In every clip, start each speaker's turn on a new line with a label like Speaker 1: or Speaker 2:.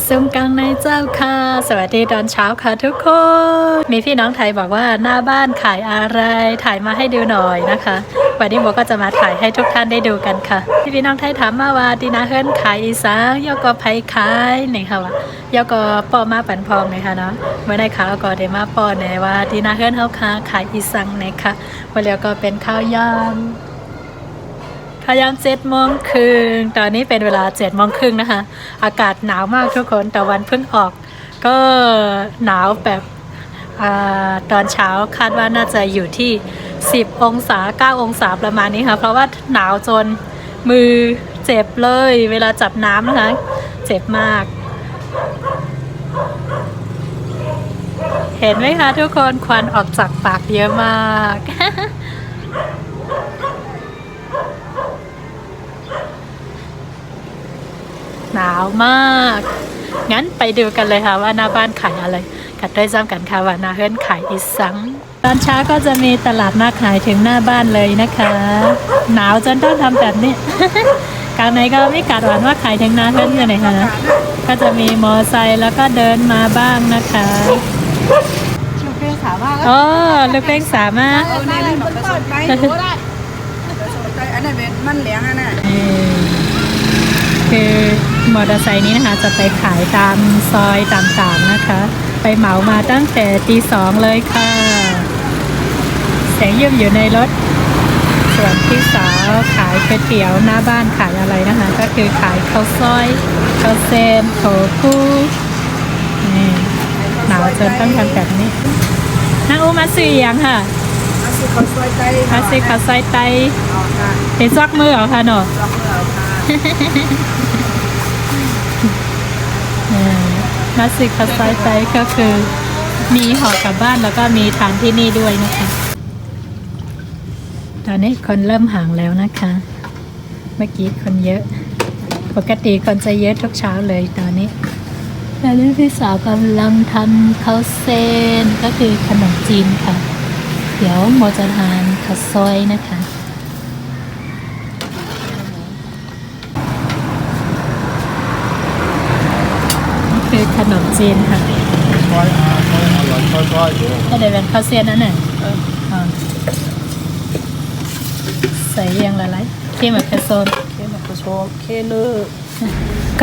Speaker 1: ซุ้มกลางในเจ้าค่ะสวัสดีตอนเช้าค่ะทุกคนมีพี่น้องไทยบอกว่าหน้าบ้านขายอะไรถ่ายมาให้ดูหน่อยนะคะวันนี้โบก็จะมาถ่ายให้ทุกท่านได้ดูกันค่ะพี่น้องไทยถามมาว่าดีนาเฮิรนขายอีสานยกอไผขายนี่ค่ะว่ายกอปอมาปันพองนี่ค่ะเนาะเมื่อในข่าวก็ได้มาปอแน่ว่าดีนาเฮิรนเฮาค่ะขายอีสานนี่ค่ะวันแล้วก็เป็นข้าวยำ7:30ตอนนี้เป็นเวลา7:30นะคะอากาศหนาวมากทุกคนแต่วันเพิ่งออกก็หนาวแบบตอนเช้าคาดว่าน่าจะอยู่ที่10 องศา9 องศาประมาณนี้ค่ะเพราะว่าหนาวจนมือเจ็บเลยเวลาจับน้ำนะคะเจ็บมากเห็นไหมคะทุกคนควันออกจากปากเยอะมากหนาวมากงั้นไปดูกันเลยค่ะว่าหน้าบ้านขายอะไรกันด้วยซ้ำกันค่ะว่านาเฮิรนขายอีสังตอนเช้าก็จะมีตลาดมาขายถึงหน้าบ้านเลยนะคะหนาวจนต้องทำแบบนี้ กลางในก็ไม่กัดหวานว่าขายถึงนาเฮิรนอยู่ไหนคะก็จะมีมอไซค์แล้วก็เดินมาบ้างนะคะลูกเป้งสามารถอ๋อลูกเป้งสามารถ
Speaker 2: อันนั้นเป็นมันเหลียงอันน่ะ
Speaker 1: คือมอเตอร์ไซค์นี้นะคะจะไปขายตามซอยต่างๆนะคะไปเหมามาตั้งแต่ตี 2เลยค่ะเสียงเยี่ยมอยู่ในรถส่วนพี่สาวขายก๋วยเตี๋ยวหน้าบ้านขายอะไรนะคะก็คือขายข้าวซอยข้าวเซนโถฟูนี่หนาวจนต้องทำแบบนี้นางอูมาซื้อยังค่ะ
Speaker 2: มาซื้อข้าวซอยไต
Speaker 1: มาซื้อข้าวซอยไตเห็นซอกมือเหรอคะหนู
Speaker 2: ซอกมือค่ะ
Speaker 1: มาซื้อข้าวซอยไตก็คือมีห่อกลับบ้านแล้วก็มีทานที่นี่ด้วยนะคะตอนนี้คนเริ่มห่างแล้วนะคะเมื่อกี้คนเยอะปกติคนจะเยอะทุกเช้าเลยตอนนี้พี่สาวกำลังทำข้าวเส้นก็คือขนมจีนค่ะเดี๋ยวโมจะทานข้าวซอยนะคะนี่คือขนมจีนค่ะ
Speaker 3: ซอยอร่อยซอยอยู่
Speaker 1: ก็เดี๋ยวเป็นข้าวเส้นนั่นน่ะใส่ยังละไรที่มะเขือโซน
Speaker 2: เคเนื้อ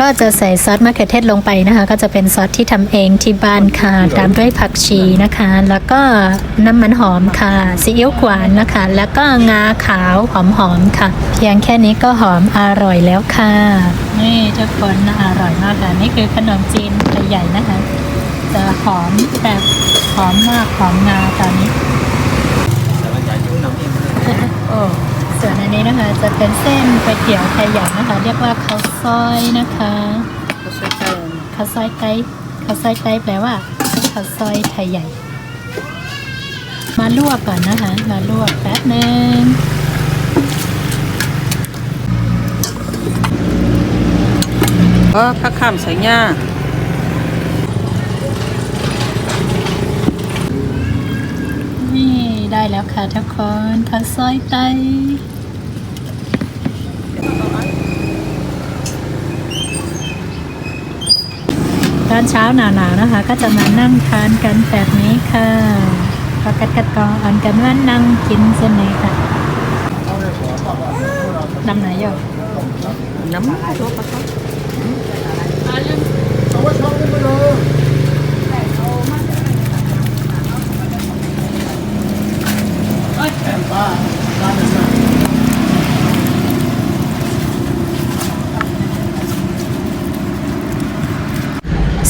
Speaker 1: ก็จะใส่ซอสมะเขือเทศลงไปนะคะก็จะเป็นซอสที่ทำเองที่บ้านค่ะตามด้วยผักชีนะคะแล้วก็น้ำมันหอมค่ะซีอิ๊วขวานนะคะแล้วก็งาขาวหอมๆค่ะเพียงแค่นี้ก็หอมอร่อยแล้วค่ะนี่ทุกคนอร่อยมากค่ะนี่คือขนมจีนใหญ่ๆนะคะจะหอมแบบหอมมากหอมงาตอนนี้โอ้ส่วนอันนี้นะคะจะเป็นเส้นก๋วยเตี๋ยวไทยใหญ่นะคะเรียกว่าข้าวซอยนะคะข้าวซอยไก่ข้าวซอยไก่แปลว่าข้าวซอยไทยใหญ่มาลวกก่อนนะคะมาลวกแป๊บนึง
Speaker 2: ข้าข้ามใส่หญ้า
Speaker 1: นี่ได้แล้วค่ะทุกคนข้าวซอยไก่ตอนเช้าหนาวๆนะคะก็จะมานั่งทานกันแบบนี้ค่ะพอกัดกองอ่อนกันว่านั่งกินเส้นนี้ค่ะน้ำไหนอยู่
Speaker 2: น้ำตัวปลาทอด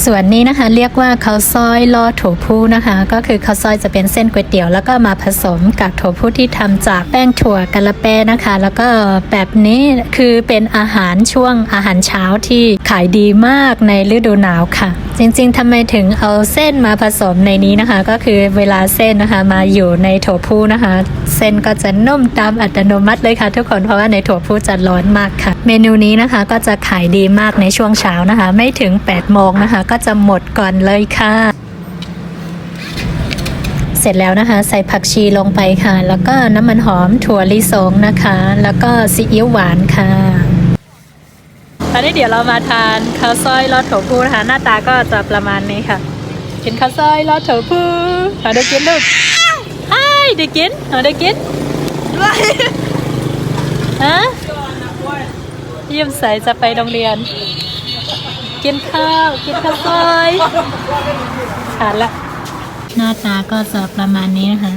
Speaker 1: ส่วนนี้นะคะเรียกว่าข้าวซอยลอโถฟูนะคะก็คือข้าวซอยจะเป็นเส้นก๋วยเตี๋ยวแล้วก็มาผสมกับโถฟูที่ทำจากแป้งถั่วกะละแปนะคะแล้วก็แบบนี้คือเป็นอาหารช่วงอาหารเช้าที่ขายดีมากในฤดูหนาวค่ะจริงๆทำไมถึงเอาเส้นมาผสมในนี้นะคะก็คือเวลาเส้นนะคะมาอยู่ในโถฟูนะคะเส้นก็จะนุ่มตามอัตโนมัติเลยค่ะทุกคนเพราะว่าในโถฟูจะร้อนมากค่ะเมนูนี้นะคะก็จะขายดีมากในช่วงเช้านะคะไม่ถึง 8 โมงนะคะก็จะหมดก่อนเลยค่ะเสร็จแล้วนะคะใส่ผักชีลงไปค่ะแล้วก็น้ำมันหอมถั่วลิสงนะคะแล้วก็ซีอิ๊วหวานค่ะ อนนี้เดี๋ยวเรามาทานข้าวซอยลอดโถพูนะคะหน้าตาก็จะประมาณนี้ค่ะกินข้าวซอยลอดโถพูเอาได้กินลูกไอ้ได้กินเอาได้กินฮะยิ้มใสจะไปโรงเรียนกินข้าวซอยทานละหน้าตาก็จะประมาณนี้นะคะ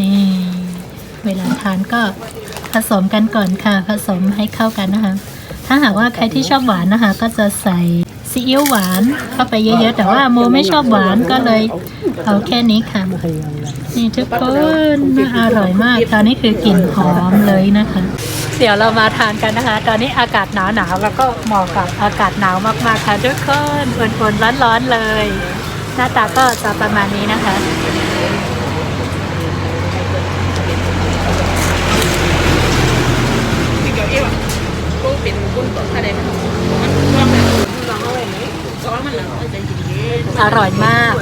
Speaker 1: นี่เวลาทานก็ผสมกันก่อนค่ะผสมให้เข้ากันนะคะถ้าหากว่าใครที่ชอบหวานนะคะก็จะใส่ซีอิ๊วหวานเข้าไปเยอะๆแต่ว่าโมไม่ชอบหวานก็เลยเอาแค่นี้ค่ะนี่ทุกคนน่าอร่อยมากตอนนี้คือกลิ่นหอมเลยนะคะเดี๋ยวเรามาทานกันนะคะตอนนี้อากาศหนาวแล้วก็เหมาะกับอากาศหนาวมากๆค่ะทุกคนอุ่นๆร้อนๆเลยหน้าตาก็จะประมาณนี้นะคะอร่อยมาก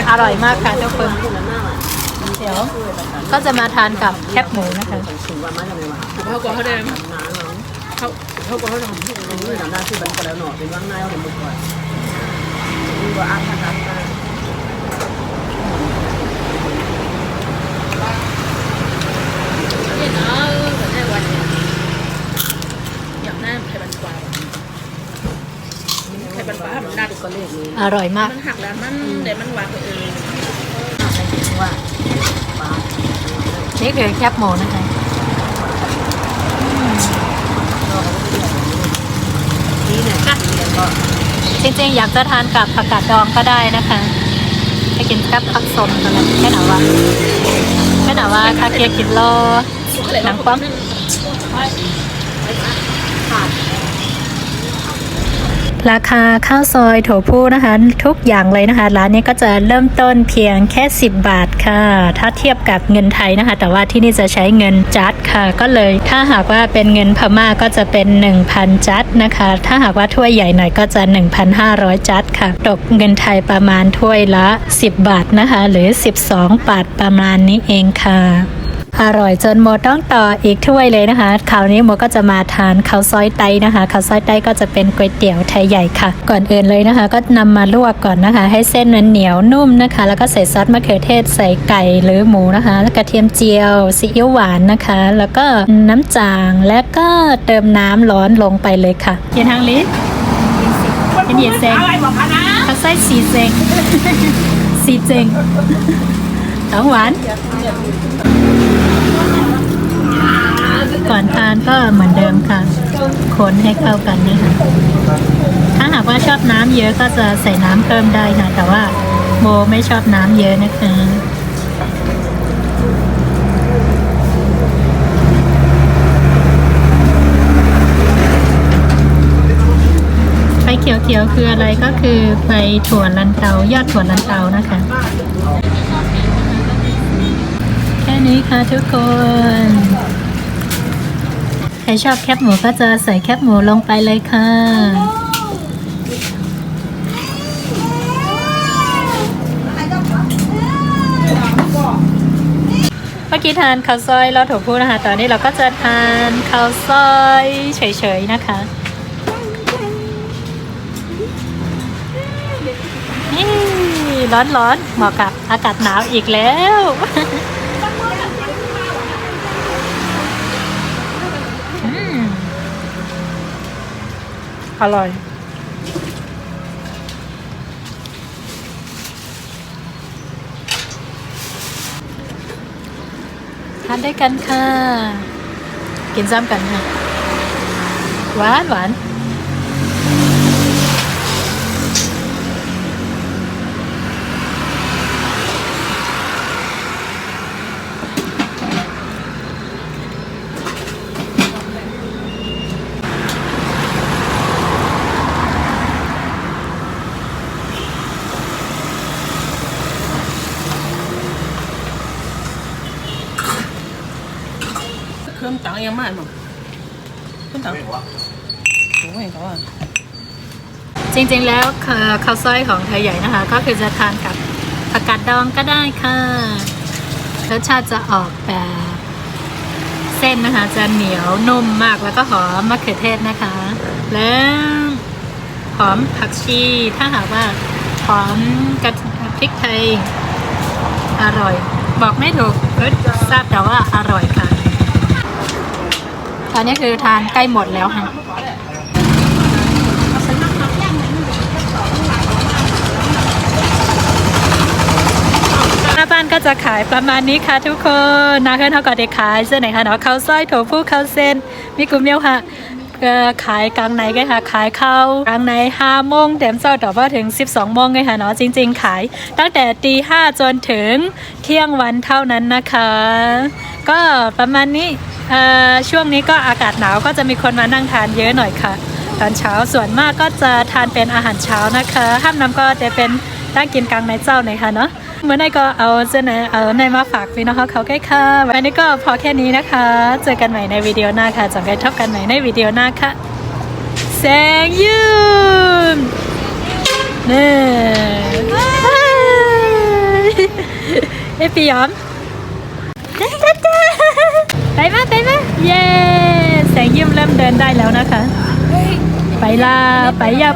Speaker 1: อร่อยมากค่ะทุกคนเดี๋ยวก็จะมาทานกับแคบหมูนะคะอร่อยมากหักแล้วมันเดี๋ยวมันหวานไปนี่คือแคบหมูนะคะจริงๆอยากจะทานกับผักกาดดองก็ได้นะคะให้กินกับผักสมกันเลยแค่หนาว่าคาเกียกินรอหนังปั๊มราคาข้าวซอยโถพูนะคะทุกอย่างเลยนะคะร้านนี้ก็จะเริ่มต้นเพียงแค่10 บาทค่ะถ้าเทียบกับเงินไทยนะคะแต่ว่าที่นี่จะใช้เงินจัดค่ะก็เลยถ้าหากว่าเป็นเงินพม่าก็จะเป็น 1,000 จัดนะคะถ้าหากว่าถ้วยใหญ่หน่อยก็จะ 1,500 จัดค่ะตกเงินไทยประมาณถ้วยละ10 บาทนะคะหรือ12 บาทประมาณนี้เองค่ะอร่อยจนโมต้องต่ออีกถ้วยเลยนะคะคราวนี้โมก็จะมาทานข้าวซอยไตนะคะข้าวซอยไตก็จะเป็นก๋วยเตี๋ยวไทยใหญ่ค่ะก่อนอื่นเลยนะคะก็นำมาลวกก่อนนะคะให้เส้นมันเหนียวนุ่มนะคะแล้วก็ใส่ซอสมะเขือเทศใส่ไก่หรือหมูนะคะแล้วกระเทียมเจียวซีอิ๊วหวานนะคะแล้วก็น้ำจางและก็เติมน้ำร้อนลงไปเลยค่ะเย็นทางลิ้นเป็นเย็นเซงข้าวซอยสีเซงสีเซงของหวานก่อนทานก็เหมือนเดิมค่ะคนให้เข้ากันนี่ค่ะถ้าหากว่าชอบน้ำเยอะก็จะใส่น้ำเพิ่มได้ค่ะแต่ว่าโมไม่ชอบน้ำเยอะนะคะใบเขียวๆคืออะไรก็คือใบถั่วลันเตายอดถั่วลันเตานะคะแค่นี้ค่ะทุกคนใครชอบแคบหมูก็จะใส่แคบหมูลงไปเลยค่ะเมื่อกี้ทานข้าวซอยลอดโถพูนะคะตอนนี้เราก็จะทานข้าวซอยเฉยๆนะคะนี่ร้อนๆเหมาะกับอากาศหนาวอีกแล้วอร่อยทานด้วยกันค่ะกินซ้ำกันค่ะหวาน
Speaker 2: เครื่องตังยังมากมั้ง ขึ้นหนังโอ้ยเขาอ่ะ
Speaker 1: จริงๆแล้วข้าวซอยของไทยใหญ่นะคะ ก็คือจะทานกับผักกาดดองก็ได้ค่ะรสชาติจะออกแบบเส้นนะคะ จะเหนียวนุ่มมากแล้วก็หอมมะเขือเทศนะคะ แล้วหอมผักชีถ้าหากว่าหอมกระพริกไทยอร่อย บอกไม่ถูกรสทราบแต่ว่าอร่อยค่ะตอนนี้คือทานใกล้หมดแล้วค่ะหน้าบ้านก็จะขายประมาณนี้ค่ะทุกคนนาเพื่อนเขาก็ได้ขายเส้นไหนคะเนาะข้าวซอยโถฟูข้าวเส้นมีกุมเมียวค่ะขายกลางไหนกันค่ะขายข้าวกลางไหน5 โมงเต็มเช้าต่อว่าถึง12 โมงเลยค่ะเนาะจริงๆขายตั้งแต่ตี 5จนถึงเที่ยงวันเท่านั้นนะคะก็ประมาณนี้ช่วงนี้ก็อากาศหนาวก็จะมีคนมานั่งทานเยอะหน่อยค่ะตอนเช้าส่วนมากก็จะทานเป็นอาหารเช้านะคะห้ามน้ำก็จะเป็นนั่งกินกลางในเจ้าหน่อยค่ะเนาะเมื่อไหร่ก็เอาเจนเอาในมาฝากพี่น้องเขาใกล้ค่ะวันนี้ก็พอแค่นี้นะคะเจอกันใหม่ในวิดีโอหน้าค่ะจะไปพบกันใหม่ในวิดีโอหน้าค่ะแสงยืนนี่เอ้พี่ยอมไปมาเย้แสงยืมเริ่มเดินได้แล้วนะคะไปละไปยา